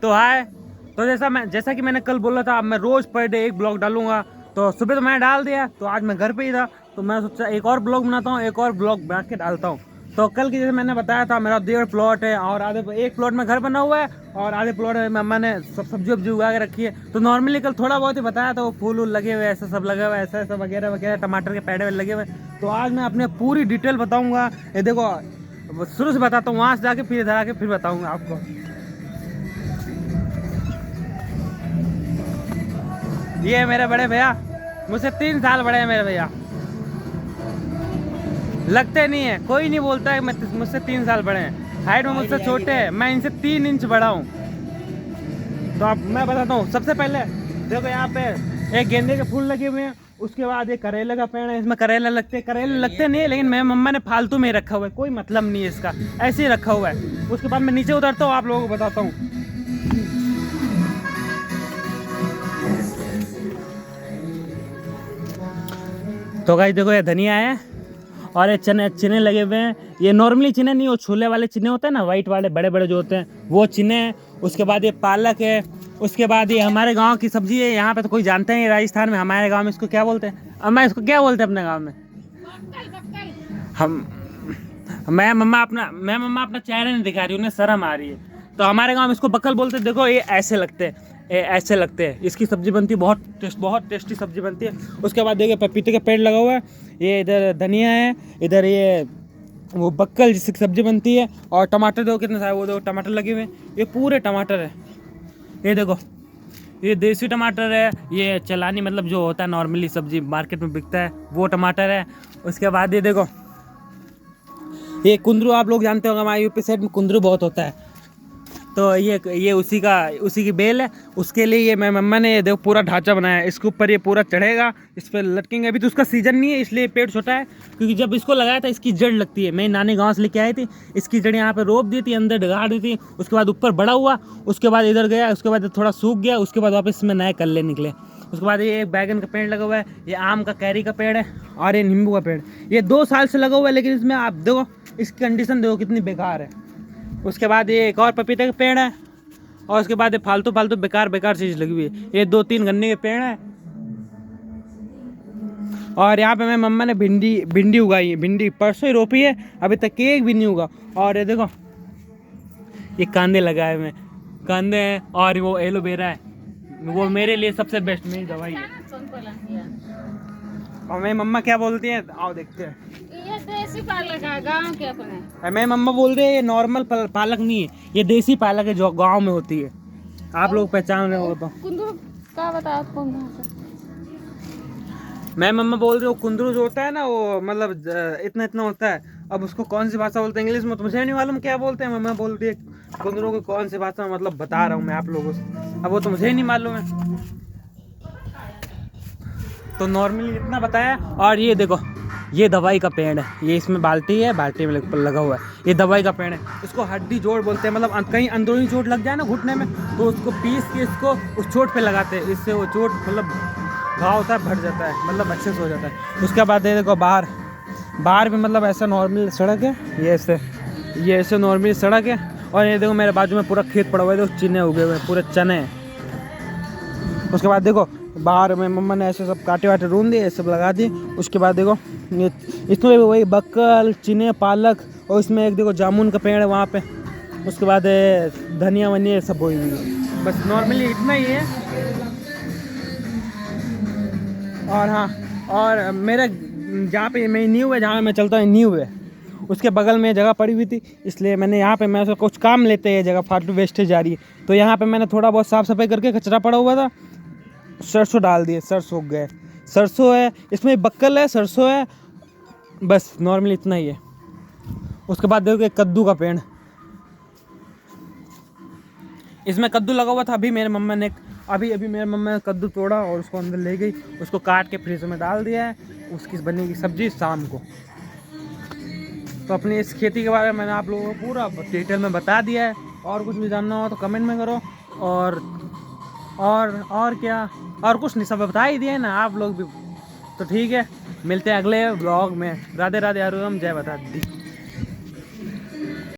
तो हाय, तो जैसा कि मैंने कल बोला था, अब मैं रोज़ पर डे एक ब्लॉग डालूंगा। तो सुबह तो मैंने डाल दिया, तो आज मैं घर पे ही था, तो मैं सोचा एक और ब्लॉग बनाता हूँ, एक और ब्लॉग बना के डालता हूँ। तो कल की जैसे मैंने बताया था, मेरा 1.5 प्लॉट है और आधे एक प्लॉट में घर बना हुआ है और आधे प्लॉट में मम्मा ने सब सब्जी वब्जी उगा के रखी है। तो नॉर्मली कल थोड़ा बहुत ही बताया था, वो फूल वूल लगे हुए ऐसा सब लगा हुआ है, ऐसा ऐसा वगैरह वगैरह, टमाटर के पेड़ लगे हुए। तो आज मैं अपने पूरी डिटेल बताऊँगा। ये देखो, शुरू से बताता हूँ, वहाँ से जाके फिर इधर आके फिर बताऊँगा आपको। ये मेरे बड़े भैया, मुझसे 3 साल बड़े हैं मेरे भैया। लगते नहीं है, कोई नहीं बोलता है मुझसे 3 साल बड़े हैं। हाइट में मुझसे छोटे हैं, मैं इनसे 3 इंच बड़ा हूँ। तो अब मैं बताता हूँ। सबसे पहले देखो, यहाँ पे एक गेंदे के फूल लगे हुए हैं, उसके बाद एक करेले का पेड़ है, इसमें करेले लगते नहीं है, लेकिन मेरी मम्मा ने फालतू में रखा हुआ है, कोई मतलब नहीं है इसका, ऐसे ही रखा हुआ है। उसके बाद मैं नीचे उतरता हूँ, आप लोगों को बताता हूँ। तो गाइस देखो, ये धनिया है और ये चने लगे हुए हैं। ये नॉर्मली चने नहीं, वो छोले वाले चने होते हैं ना, वाइट वाले बड़े बड़े जो होते हैं, वो चने हैं। उसके बाद ये पालक है। उसके बाद ये हमारे गांव की सब्जी है, यहाँ पे तो कोई जानते हैं, राजस्थान में, हमारे गांव में इसको क्या बोलते हैं, अम्मा इसको क्या बोलते हैं अपने गाँव में? हम मैं मम्मा अपना चेहरा नहीं दिखा रही, उन्हें शर्म आ रही है। तो हमारे गांव में इसको बक्कल बोलते हैं। देखो ये ऐसे लगते हैं, ऐसे लगते हैं। इसकी सब्जी बनती है, बहुत टेस्टी सब्जी बनती है। उसके बाद देखिए पपीते का पेड़ लगा हुआ है, ये इधर धनिया है, इधर ये वो बक्कल जिसकी सब्जी बनती है। और टमाटर देखो कितने सारे, वो देखो टमाटर लगे हुए हैं, ये पूरे टमाटर है। ये देखो, ये देसी टमाटर है, ये चलानी मतलब जो होता है नॉर्मली सब्जी मार्केट में बिकता है, वो टमाटर है। उसके बाद ये देखो, ये कुंदरू, आप लोग जानते होंगे, हमारे यूपी साइड में कुंदरू बहुत होता है। तो ये उसी की बेल है। उसके लिए ये मैं मम्मा ने ये देखो पूरा ढांचा बनाया है, इसके ऊपर ये पूरा चढ़ेगा, इस पर लटकेंगे। अभी तो उसका सीजन नहीं है, इसलिए पेड़ छोटा है, क्योंकि जब इसको लगाया था इसकी जड़ लगती है, मेरी नानी गाँव से लेके आई थी, इसकी जड़ यहाँ पे रोप दी थी, अंदर गाड़ दी थी। उसके बाद ऊपर बड़ा हुआ, उसके बाद इधर गया, उसके बाद थोड़ा सूख गया, उसके बाद वापस इसमें नए कल्ले निकले। उसके बाद ये एक बैगन का पेड़ लगा हुआ है, ये आम का कैरी का पेड़ है, और ये नींबू का पेड़। ये 2 साल से लगा हुआ है, लेकिन इसमें आप देखो इसकी कंडीशन देखो कितनी बेकार है। उसके बाद ये एक और पपीते का पेड़ है, और उसके बाद ये फालतू बेकार चीज़ लगी हुई है। ये 2-3 गन्ने के पेड़ हैं। और यहाँ पे मैं मम्मा ने भिंडी उगाई है, भिंडी परसों ही रोपी है, अभी तक एक भी नहीं उगा। और ये देखो, ये कांदे लगाए हुए हैं, कांदे हैं, और वो एलोवेरा है, वो मेरे लिए सबसे बेस्ट मेरी दवाई है। और मेरी मम्मा क्या बोलती है, आओ देखते हैं। ये देसी पालक है, गांव के अपने। मेरी मम्मा बोलते हैं ये नॉर्मल पालक नहीं है, ये देसी पालक है जो गांव में होती है। आप लोग पहचान रहे हो तो। कुंदरू का बताओ कौन सा? मैं मम्मा बोल रही हूँ, कुंदरू जो होता है ना, वो मतलब इतना इतना होता है। अब उसको कौन सी भाषा बोलते हैं इंग्लिश में, तो मुझे नहीं मालूम क्या बोलते हैं। मम्मा बोलती है कुंदरू को कौन सी भाषा में, मतलब बता रहा हूँ मैं आप लोगों से, अब वो तो मुझे ही नहीं मालूम है। तो नॉर्मली इतना बताया। और ये देखो, ये दवाई का पेड़ है, ये इसमें बाल्टी है, बाल्टी में लगा हुआ है, ये दवाई का पेड़ है। इसको हड्डी जोड़ बोलते हैं, मतलब कहीं अंदरूनी चोट लग जाए ना घुटने में, तो उसको पीस के इसको उस चोट पे लगाते हैं, इससे वो चोट मतलब घाव होता है भर जाता है, मतलब अच्छे से हो जाता है। उसके बाद ये देखो, बाहर भी मतलब ऐसा नॉर्मल सड़क है, ये ऐसे नॉर्मल सड़क है। और ये देखो मेरे बाजू में पूरा खेत पड़ा हुआ है, देखो चने उगे हुए हैं, पूरे चने हैं। उसके बाद देखो बाहर में मम्मा ने ऐसे सब काटे वाटे ढूंढ दिए, सब लगा दिए। उसके बाद देखो इसमें वही बक्कल, चने, पालक, और इसमें एक देखो जामुन का पेड़ है वहाँ पे। उसके बाद धनिया वनिया सब बोई हुई है। बस नॉर्मली इतना ही है। और हाँ, और मेरा जहाँ पे मैं न्यू है, जहाँ मैं चलता हूँ न्यू है, उसके बगल में जगह पड़ी हुई थी, इसलिए मैंने यहाँ पे मैं कुछ काम लेते हैं, जगह फालतू वेस्टेज जा रही है, तो यहाँ पे मैंने थोड़ा बहुत साफ़ सफाई करके, कचरा पड़ा हुआ था, सरसों डाल दिए, सरसों उग गए। सरसों है, इसमें बक्कल है, सरसों है, बस नॉर्मली इतना ही है। उसके बाद देखो कद्दू का पेड़, इसमें कद्दू लगा हुआ था। अभी मेरे मम्मा ने कद्दू तोड़ा और उसको अंदर ले गई, उसको काट के फ्रीजर में डाल दिया है, उसकी बनेगी सब्जी शाम को। तो अपनी इस खेती के बारे में मैंने आप लोगों को पूरा डिटेल में बता दिया है। और कुछ भी जानना हो तो कमेंट में करो। और क्या, और कुछ नहीं, सब बता ही दिए ना आप लोग भी। तो ठीक है, मिलते हैं अगले ब्लॉग में। राधे राधे, हर राम, जय माता दी।